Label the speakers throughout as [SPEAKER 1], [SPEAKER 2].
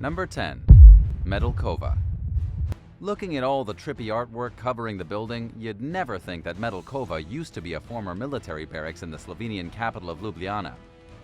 [SPEAKER 1] Number 10. METELKOVA. Looking at all the trippy artwork covering the building, you'd never think that METELKOVA used to be a former military barracks in the Slovenian capital of Ljubljana.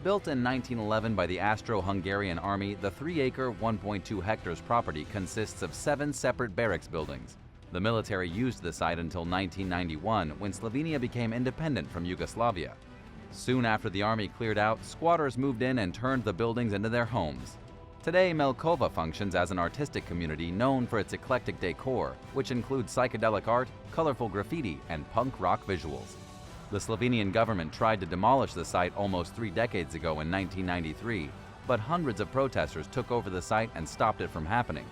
[SPEAKER 1] Built in 1911 by the Austro-Hungarian Army, the 3-acre, 1.2 hectares property consists of 7 separate barracks buildings. The military used the site until 1991, when Slovenia became independent from Yugoslavia. Soon after the army cleared out, squatters moved in and turned the buildings into their homes. Today, METELKOVA functions as an artistic community known for its eclectic decor, which includes psychedelic art, colorful graffiti, and punk rock visuals. The Slovenian government tried to demolish the site almost 3 decades ago in 1993, but hundreds of protesters took over the site and stopped it from happening.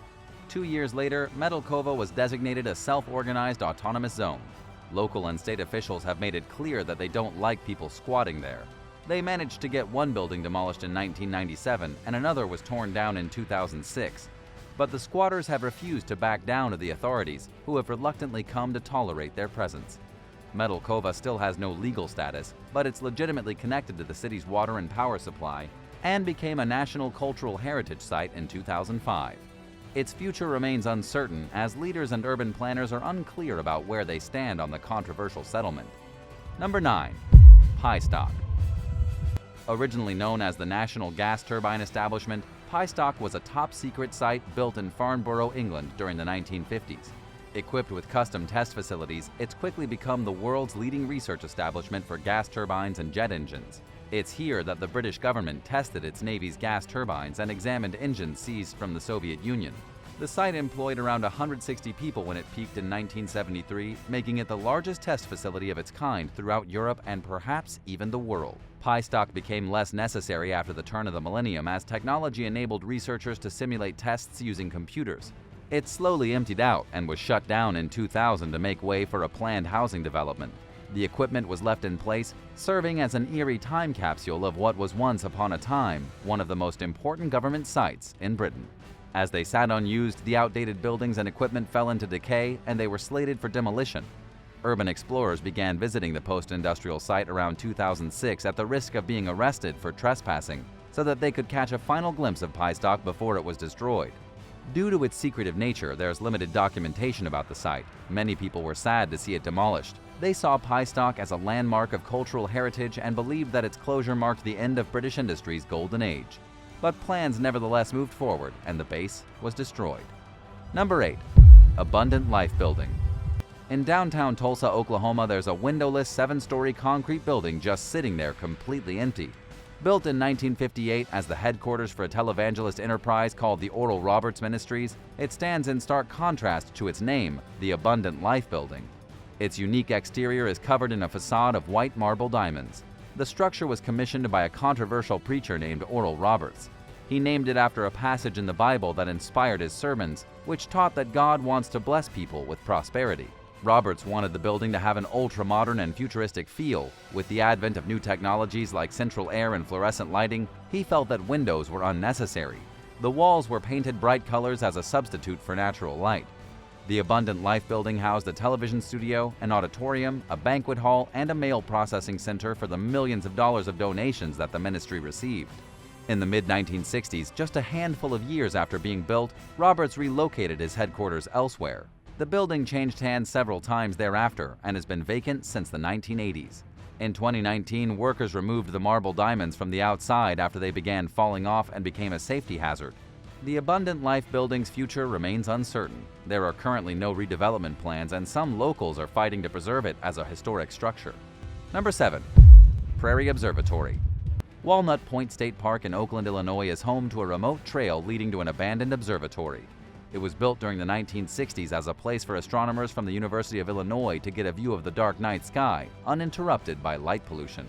[SPEAKER 1] 2 years later, METELKOVA was designated a self-organized autonomous zone. Local and state officials have made it clear that they don't like people squatting there. They managed to get one building demolished in 1997 and another was torn down in 2006. But the squatters have refused to back down to the authorities, who have reluctantly come to tolerate their presence. METELKOVA still has no legal status, but it's legitimately connected to the city's water and power supply and became a National Cultural Heritage Site in 2005. Its future remains uncertain as leaders and urban planners are unclear about where they stand on the controversial settlement. Number 9. PYESTOCK. Originally known as the National Gas Turbine Establishment, PYESTOCK was a top-secret site built in Farnborough, England during the 1950s. Equipped with custom test facilities, it's quickly become the world's leading research establishment for gas turbines and jet engines. It's here that the British government tested its Navy's gas turbines and examined engines seized from the Soviet Union. The site employed around 160 people when it peaked in 1973, making it the largest test facility of its kind throughout Europe and perhaps even the world. PYESTOCK became less necessary after the turn of the millennium as technology enabled researchers to simulate tests using computers. It slowly emptied out and was shut down in 2000 to make way for a planned housing development. The equipment was left in place, serving as an eerie time capsule of what was once upon a time one of the most important government sites in Britain. As they sat unused, the outdated buildings and equipment fell into decay and they were slated for demolition. Urban explorers began visiting the post-industrial site around 2006 at the risk of being arrested for trespassing so that they could catch a final glimpse of PYESTOCK before it was destroyed. Due to its secretive nature, there's limited documentation about the site. Many people were sad to see it demolished. They saw PYESTOCK as a landmark of cultural heritage and believed that its closure marked the end of British industry's golden age. But plans nevertheless moved forward and the base was destroyed. Number 8. Abundant Life Building. In downtown Tulsa, Oklahoma, there's a windowless 7-story concrete building just sitting there completely empty. Built in 1958 as the headquarters for a televangelist enterprise called the Oral Roberts Ministries, it stands in stark contrast to its name, the Abundant Life Building. Its unique exterior is covered in a facade of white marble diamonds. The structure was commissioned by a controversial preacher named Oral Roberts. He named it after a passage in the Bible that inspired his sermons, which taught that God wants to bless people with prosperity. Roberts wanted the building to have an ultra-modern and futuristic feel. With the advent of new technologies like central air and fluorescent lighting, he felt that windows were unnecessary. The walls were painted bright colors as a substitute for natural light. The Abundant Life Building housed a television studio, an auditorium, a banquet hall, and a mail processing center for the millions of dollars of donations that the ministry received. In the mid-1960s, just a handful of years after being built, Roberts relocated his headquarters elsewhere. The building changed hands several times thereafter and has been vacant since the 1980s. In 2019, workers removed the marble diamonds from the outside after they began falling off and became a safety hazard. The Abundant Life Building's future remains uncertain. There are currently no redevelopment plans and some locals are fighting to preserve it as a historic structure. Number 7. PRAIRIE Observatory. Walnut Point State Park in Oakland, Illinois is home to a remote trail leading to an abandoned observatory. It was built during the 1960s as a place for astronomers from the University of Illinois to get a view of the dark night sky, uninterrupted by light pollution.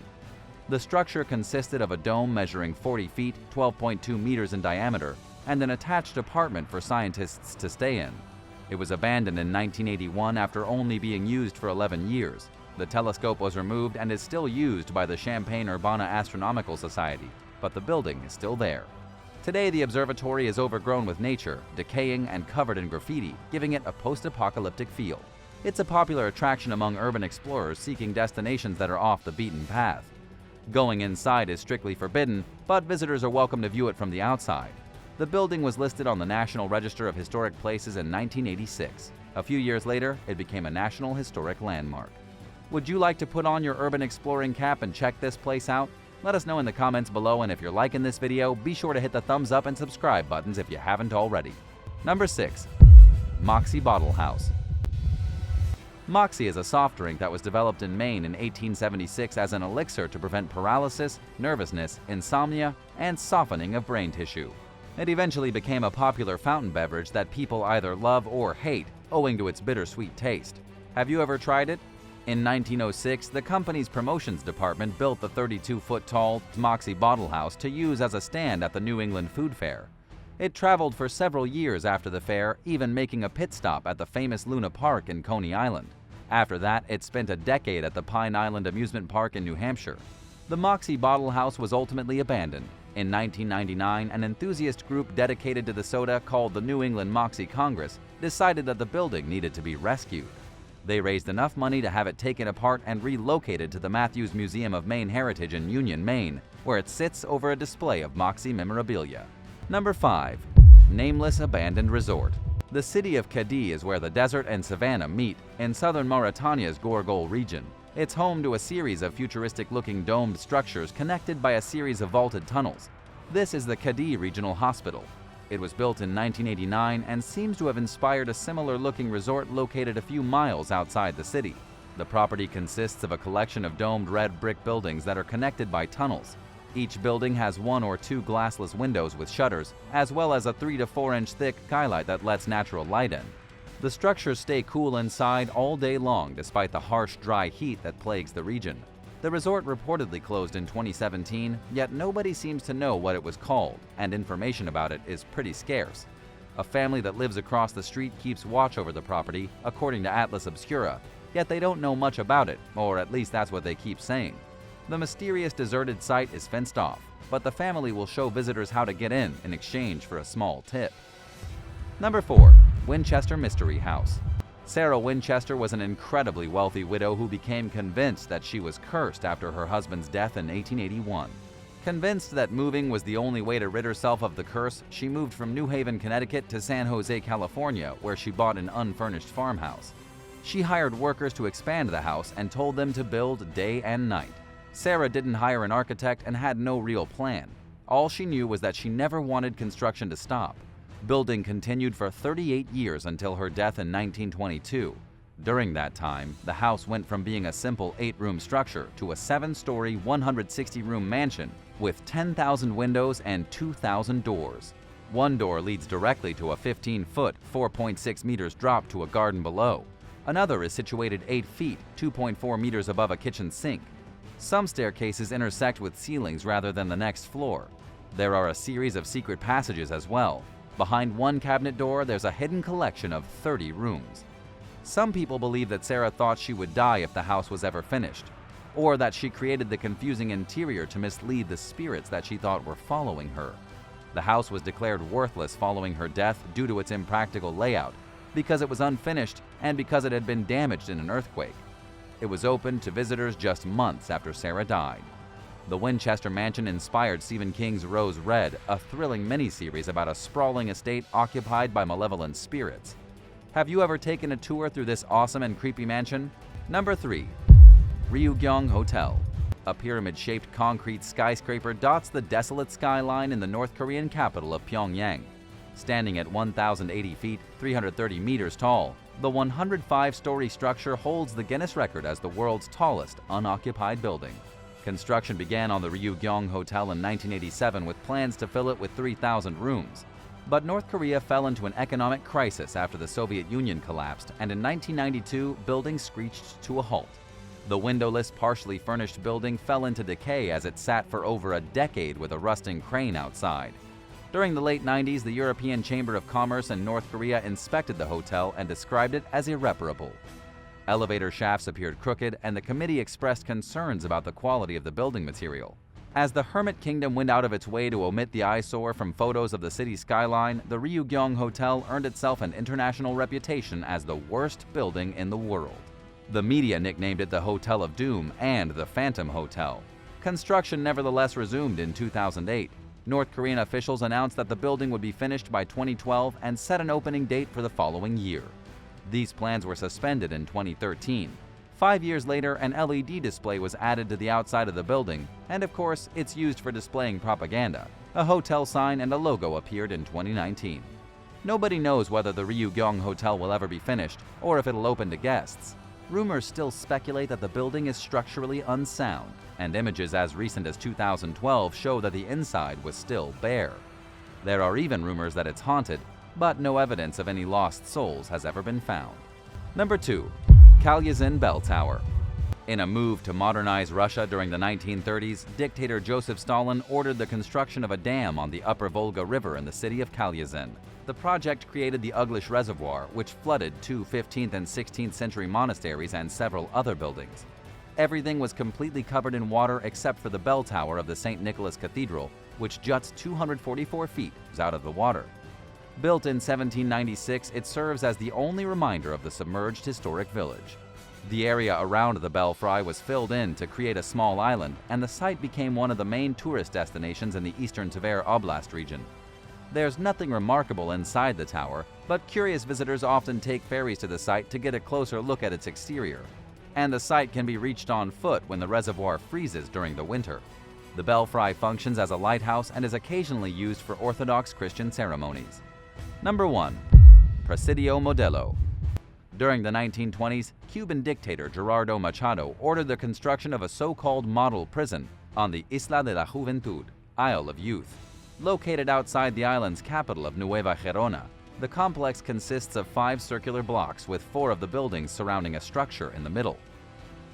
[SPEAKER 1] The structure consisted of a dome measuring 40 feet, 12.2 meters in diameter, and an attached apartment for scientists to stay in. It was abandoned in 1981 after only being used for 11 years. The telescope was removed and is still used by the Champaign-Urbana Astronomical Society, but the building is still there. Today, the observatory is overgrown with nature, decaying and covered in graffiti, giving it a post-apocalyptic feel. It's a popular attraction among urban explorers seeking destinations that are off the beaten path. Going inside is strictly forbidden, but visitors are welcome to view it from the outside. The building was listed on the National Register of Historic Places in 1986. A few years later, it became a National Historic Landmark. Would you like to put on your urban exploring cap and check this place out? Let us know in the comments below, and if you're liking this video, be sure to hit the thumbs up and subscribe buttons if you haven't already. Number 6. MOXIE Bottle House. MOXIE is a soft drink that was developed in Maine in 1876 as an elixir to prevent paralysis, nervousness, insomnia, and softening of brain tissue. It eventually became a popular fountain beverage that people either love or hate, owing to its bittersweet taste. Have you ever tried it? In 1906, the company's promotions department built the 32-foot-tall MOXIE Bottle House to use as a stand at the New England Food Fair. It traveled for several years after the fair, even making a pit stop at the famous Luna Park in Coney Island. After that, it spent a decade at the Pine Island Amusement Park in New Hampshire. The MOXIE Bottle House was ultimately abandoned. In 1999, an enthusiast group dedicated to the soda called the New England MOXIE Congress decided that the building needed to be rescued. They raised enough money to have it taken apart and relocated to the Matthews Museum of Maine Heritage in Union, Maine, where it sits over a display of MOXIE memorabilia. Number 5. Nameless Abandoned Resort. The city of Cadiz is where the desert and savanna meet in southern Mauritania's Gorgol region. It's home to a series of futuristic-looking domed structures connected by a series of vaulted tunnels. This is the Cadiz Regional Hospital. It was built in 1989 and seems to have inspired a similar-looking resort located a few miles outside the city. The property consists of a collection of domed red brick buildings that are connected by tunnels. Each building has 1 or 2 glassless windows with shutters, as well as a 3 to 4 inch thick skylight that lets natural light in. The structures stay cool inside all day long despite the harsh, dry heat that plagues the region. The resort reportedly closed in 2017, yet nobody seems to know what it was called, and information about it is pretty scarce. A family that lives across the street keeps watch over the property, according to Atlas Obscura, yet they don't know much about it, or at least that's what they keep saying. The mysterious deserted site is fenced off, but the family will show visitors how to get in exchange for a small tip. Number 4. Winchester Mystery House. Sarah Winchester was an incredibly wealthy widow who became convinced that she was cursed after her husband's death in 1881. Convinced that moving was the only way to rid herself of the curse, she moved from New Haven, Connecticut to San Jose, California, where she bought an unfurnished farmhouse. She hired workers to expand the house and told them to build day and night. Sarah didn't hire an architect and had no real plan. All she knew was that she never wanted construction to stop. Building continued for 38 years until her death in 1922. During that time, the house went from being a simple 8-room structure to a 7-story, 160-room mansion with 10,000 windows and 2,000 doors. One door leads directly to a 15-foot, 4.6 meters drop to a garden below. Another is situated 8 feet, 2.4 meters above a kitchen sink. Some staircases intersect with ceilings rather than the next floor. There are a series of secret passages as well. Behind one cabinet door, there's a hidden collection of 30 rooms. Some people believe that Sarah thought she would die if the house was ever finished, or that she created the confusing interior to mislead the spirits that she thought were following her. The house was declared worthless following her death due to its impractical layout, because it was unfinished and because it had been damaged in an earthquake. It was opened to visitors just months after Sarah died. The Winchester Mansion inspired Stephen King's Rose Red, a thrilling miniseries about a sprawling estate occupied by malevolent spirits. Have you ever taken a tour through this awesome and creepy mansion? Number 3. Ryugyong Hotel. A pyramid-shaped concrete skyscraper dots the desolate skyline in the North Korean capital of Pyongyang. Standing at 1,080 feet, 330 meters tall, the 105-story structure holds the Guinness record as the world's tallest unoccupied building. Construction began on the Ryugyong Hotel in 1987 with plans to fill it with 3,000 rooms. But North Korea fell into an economic crisis after the Soviet Union collapsed, and in 1992, building screeched to a halt. The windowless, partially furnished building fell into decay as it sat for over a decade with a rusting crane outside. During the late 90s, the European Chamber of Commerce in North Korea inspected the hotel and described it as irreparable. Elevator shafts appeared crooked, and the committee expressed concerns about the quality of the building material. As the Hermit Kingdom went out of its way to omit the eyesore from photos of the city's skyline, the Ryugyong Hotel earned itself an international reputation as the worst building in the world. The media nicknamed it the Hotel of Doom and the Phantom Hotel. Construction nevertheless resumed in 2008. North Korean officials announced that the building would be finished by 2012 and set an opening date for the following year. These plans were suspended in 2013. 5 years later, an LED display was added to the outside of the building, and of course, it's used for displaying propaganda. A hotel sign and a logo appeared in 2019. Nobody knows whether the Ryugyong Hotel will ever be finished or if it'll open to guests. Rumors still speculate that the building is structurally unsound, and images as recent as 2012 show that the inside was still bare. There are even rumors that it's haunted, but no evidence of any lost souls has ever been found. Number 2. KALYAZIN Bell Tower. In a move to modernize Russia during the 1930s, dictator Joseph Stalin ordered the construction of a dam on the upper Volga River in the city of Kalyazin. The project created the Uglish Reservoir, which flooded 2 15th and 16th century monasteries and several other buildings. Everything was completely covered in water except for the bell tower of the St. Nicholas Cathedral, which juts 244 feet out of the water. Built in 1796, it serves as the only reminder of the submerged historic village. The area around the belfry was filled in to create a small island, and the site became one of the main tourist destinations in the eastern Tver Oblast region. There's nothing remarkable inside the tower, but curious visitors often take ferries to the site to get a closer look at its exterior. And the site can be reached on foot when the reservoir freezes during the winter. The belfry functions as a lighthouse and is occasionally used for Orthodox Christian ceremonies. Number 1. Presidio Modelo. During the 1920s, Cuban dictator Gerardo Machado ordered the construction of a so-called model prison on the Isla de la Juventud, Isle of Youth. Located outside the island's capital of Nueva Gerona, the complex consists of 5 circular blocks with 4 of the buildings surrounding a structure in the middle.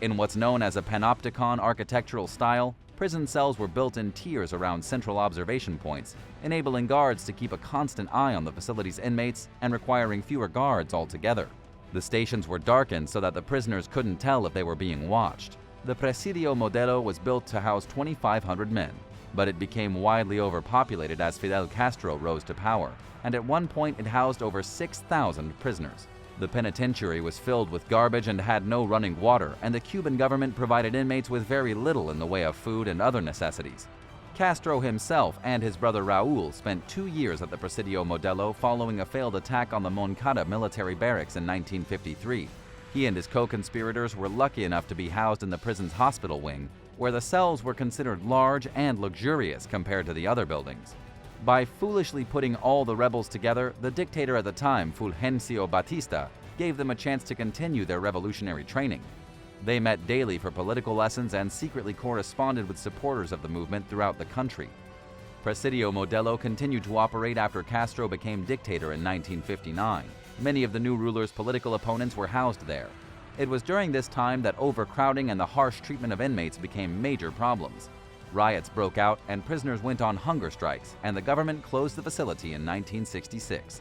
[SPEAKER 1] In what's known as a panopticon architectural style, prison cells were built in tiers around central observation points, enabling guards to keep a constant eye on the facility's inmates and requiring fewer guards altogether. The stations were darkened so that the prisoners couldn't tell if they were being watched. The Presidio Modelo was built to house 2,500 men, but it became widely overpopulated as Fidel Castro rose to power, and at one point it housed over 6,000 prisoners. The penitentiary was filled with garbage and had no running water, and the Cuban government provided inmates with very little in the way of food and other necessities. Castro himself and his brother Raúl spent 2 years at the Presidio Modelo following a failed attack on the Moncada military barracks in 1953. He and his co-conspirators were lucky enough to be housed in the prison's hospital wing, where the cells were considered large and luxurious compared to the other buildings. By foolishly putting all the rebels together, the dictator at the time, Fulgencio Batista, gave them a chance to continue their revolutionary training. They met daily for political lessons and secretly corresponded with supporters of the movement throughout the country. Presidio Modelo continued to operate after Castro became dictator in 1959. Many of the new ruler's political opponents were housed there. It was during this time that overcrowding and the harsh treatment of inmates became major problems. Riots broke out and prisoners went on hunger strikes, and the government closed the facility in 1966.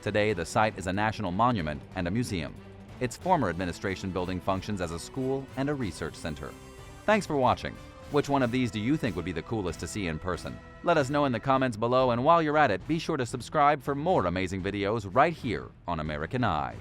[SPEAKER 1] Today, the site is a national monument and a museum. Its former administration building functions as a school and a research center. Thanks for watching. Which one of these do you think would be the coolest to see in person? Let us know in the comments below, and while you're at it, be sure to subscribe for more amazing videos right here on American Eye.